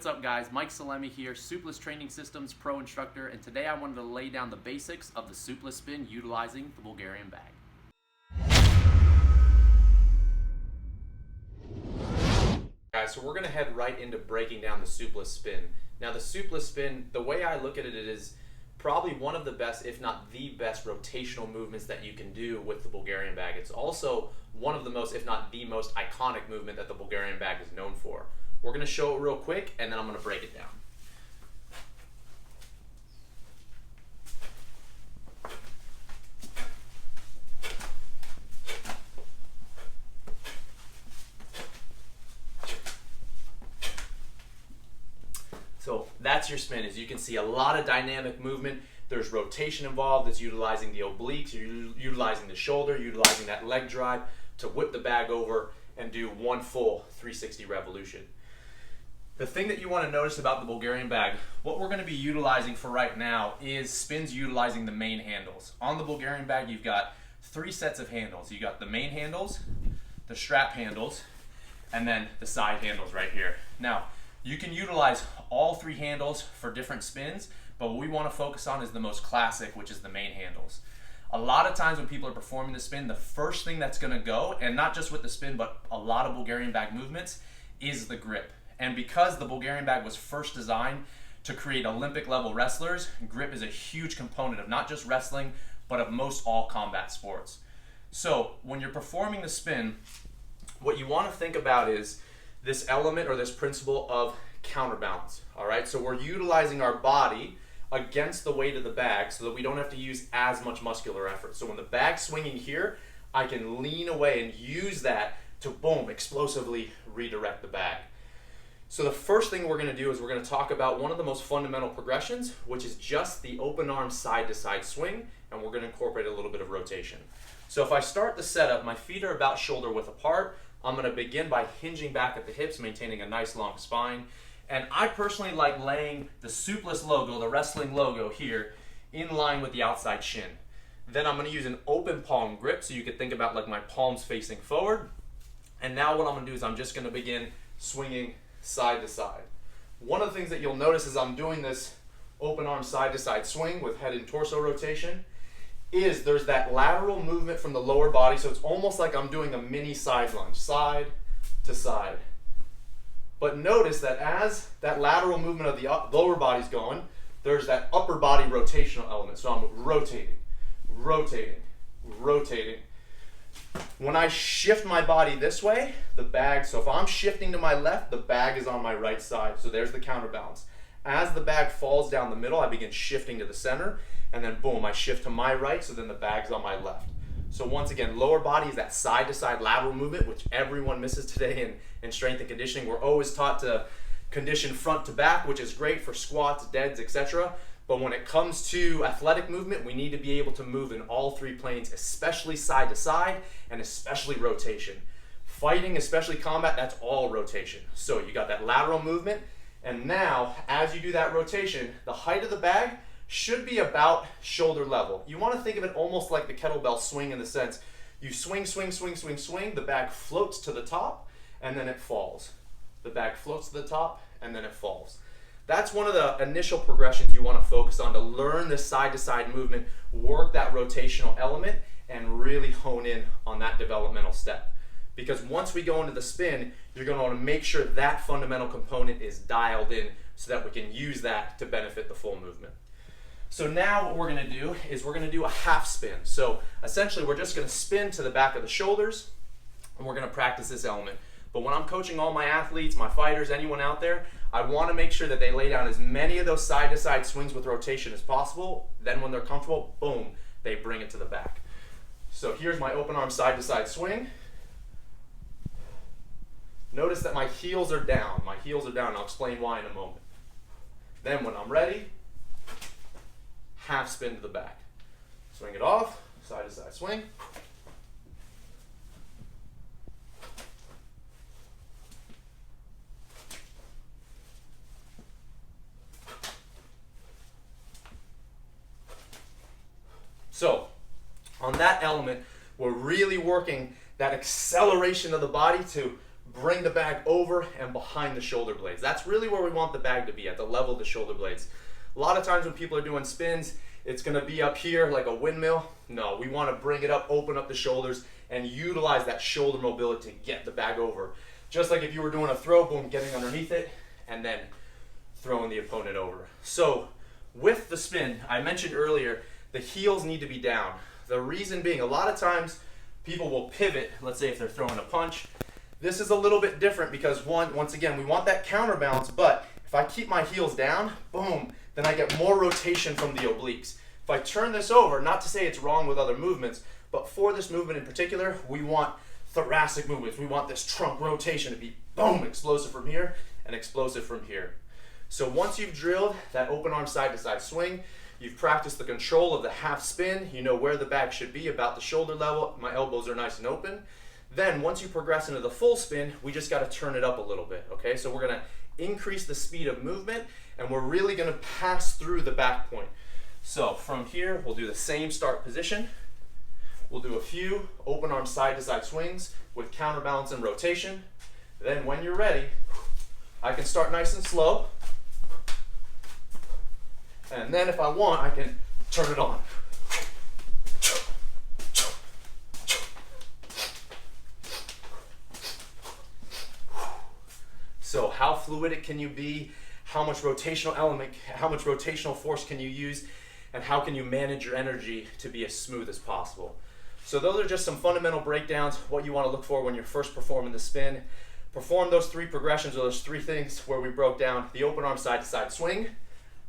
what's up guys? Mike Salemi here, Suples Training Systems Pro Instructor, and today I wanted to lay down the basics of the Suples spin utilizing the Bulgarian bag. Guys, so we're going to head right into breaking down the Suples spin. Now the Suples spin, the way I look at it is probably one of the best, if not the best, rotational movements that you can do with the Bulgarian bag. It's also one of the most, if not the most iconic movement that the Bulgarian bag is known for. We're going to show it real quick and then I'm going to break it down. So that's your spin. As you can see, a lot of dynamic movement. There's rotation involved. It's utilizing the obliques, you're utilizing the shoulder, utilizing that leg drive to whip the bag over and do one full 360 revolution. The thing that you want to notice about the Bulgarian bag, what we're going to be utilizing for right now is spins utilizing the main handles. On the Bulgarian bag, you've got three sets of handles. You got the main handles, the strap handles, and then the side handles right here. Now, you can utilize all three handles for different spins, but what we want to focus on is the most classic, which is the main handles. A lot of times when people are performing the spin, the first thing that's going to go, and not just with the spin, but a lot of Bulgarian bag movements, is the grip. And because the Bulgarian bag was first designed to create Olympic level wrestlers, grip is a huge component of not just wrestling, but of most all combat sports. So when you're performing the spin, what you want to think about is this element or this principle of counterbalance. All right, so we're utilizing our body against the weight of the bag so that we don't have to use as much muscular effort. So when the bag's swinging here, I can lean away and use that to, boom, explosively redirect the bag. So the first thing we're going to do is we're going to talk about one of the most fundamental progressions, which is just the open arm side to side swing, and we're going to incorporate a little bit of rotation. So if I start the setup, my feet are about shoulder width apart. I'm going to begin by hinging back at the hips, maintaining a nice long spine. And I personally like laying the Suples logo, the wrestling logo here, in line with the outside shin. Then I'm going to use an open palm grip, so you could think about like my palms facing forward. And now what I'm going to do is I'm just going to begin swinging side to side. One of the things that you'll notice as I'm doing this open arm side to side swing with head and torso rotation is there's that lateral movement from the lower body, so it's almost like I'm doing a mini side lunge, side to side. But notice that as that lateral movement of the lower body's going, there's that upper body rotational element. So I'm rotating, rotating, rotating. When I shift my body this way, the bag, so if I'm shifting to my left, the bag is on my right side. So there's the counterbalance. As the bag falls down the middle, I begin shifting to the center, and then boom, I shift to my right, so then the bag's on my left. So once again, lower body is that side to side lateral movement, which everyone misses today in strength and conditioning. We're always taught to condition front to back, which is great for squats, deads, etc. But when it comes to athletic movement, we need to be able to move in all three planes, especially side to side and especially rotation. Fighting, especially combat, that's all rotation. So you got that lateral movement, and now as you do that rotation, the height of the bag should be about shoulder level. You want to think of it almost like the kettlebell swing in the sense you swing, swing, swing, swing, swing, the bag floats to the top, and then it falls. The bag floats to the top, and then it falls. That's one of the initial progressions you want to focus on to learn this side-to-side movement, work that rotational element, and really hone in on that developmental step. Because once we go into the spin, you're going to want to make sure that fundamental component is dialed in so that we can use that to benefit the full movement. So now what we're going to do is we're going to do a half spin. So essentially we're just going to spin to the back of the shoulders, and we're going to practice this element. But when I'm coaching all my athletes, my fighters, anyone out there, I want to make sure that they lay down as many of those side-to-side swings with rotation as possible. Then when they're comfortable, boom, they bring it to the back. So here's my open arm side-to-side swing. Notice that my heels are down. My heels are down, and I'll explain why in a moment. Then when I'm ready, half spin to the back. Swing it off, side-to-side swing. So on that element, we're really working that acceleration of the body to bring the bag over and behind the shoulder blades. That's really where we want the bag to be, at the level of the shoulder blades. A lot of times when people are doing spins, it's gonna be up here like a windmill. No, we wanna bring it up, open up the shoulders, and utilize that shoulder mobility to get the bag over. Just like if you were doing a throw, boom, getting underneath it, and then throwing the opponent over. So with the spin, I mentioned earlier, the heels need to be down. The reason being, a lot of times people will pivot, let's say if they're throwing a punch. This is a little bit different because once again, we want that counterbalance, but if I keep my heels down, boom, then I get more rotation from the obliques. If I turn this over, not to say it's wrong with other movements, but for this movement in particular, we want thoracic movements. We want this trunk rotation to be boom, explosive from here and explosive from here. So once you've drilled that open arm side to side swing, you've practiced the control of the half spin, you know where the bag should be, about the shoulder level, my elbows are nice and open. Then once you progress into the full spin, we just gotta turn it up a little bit, okay? So we're gonna increase the speed of movement and we're really gonna pass through the back point. So from here, we'll do the same start position. We'll do a few open arm side to side swings with counterbalance and rotation. Then when you're ready, I can start nice and slow. And then if I want, I can turn it on. So how fluidic can you be? How much rotational element, how much rotational force can you use? And how can you manage your energy to be as smooth as possible? So those are just some fundamental breakdowns, what you want to look for when you're first performing the spin. Perform those three progressions, or those three things where we broke down the open arm side to side swing,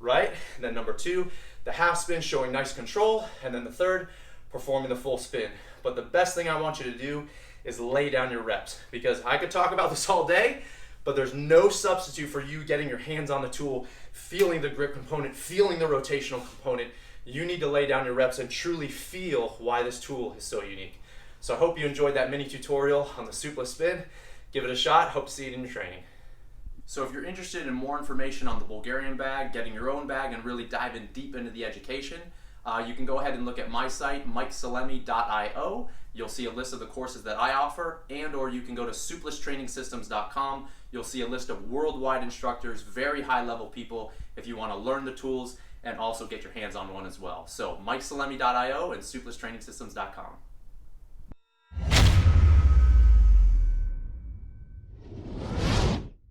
right? And then number two, the half spin showing nice control. And then the third, performing the full spin. But the best thing I want you to do is lay down your reps, because I could talk about this all day, but there's no substitute for you getting your hands on the tool, feeling the grip component, feeling the rotational component. You need to lay down your reps and truly feel why this tool is so unique. So I hope you enjoyed that mini tutorial on the Suples spin. Give it a shot, hope to see it in your training. So if you're interested in more information on the Bulgarian bag, getting your own bag, and really diving deep into the education, you can go ahead and look at my site, mikesalemi.io. You'll see a list of the courses that I offer, or you can go to suplestrainingsystems.com. You'll see a list of worldwide instructors, very high level people, if you want to learn the tools and also get your hands on one as well. So mikesalemi.io and suplestrainingsystems.com.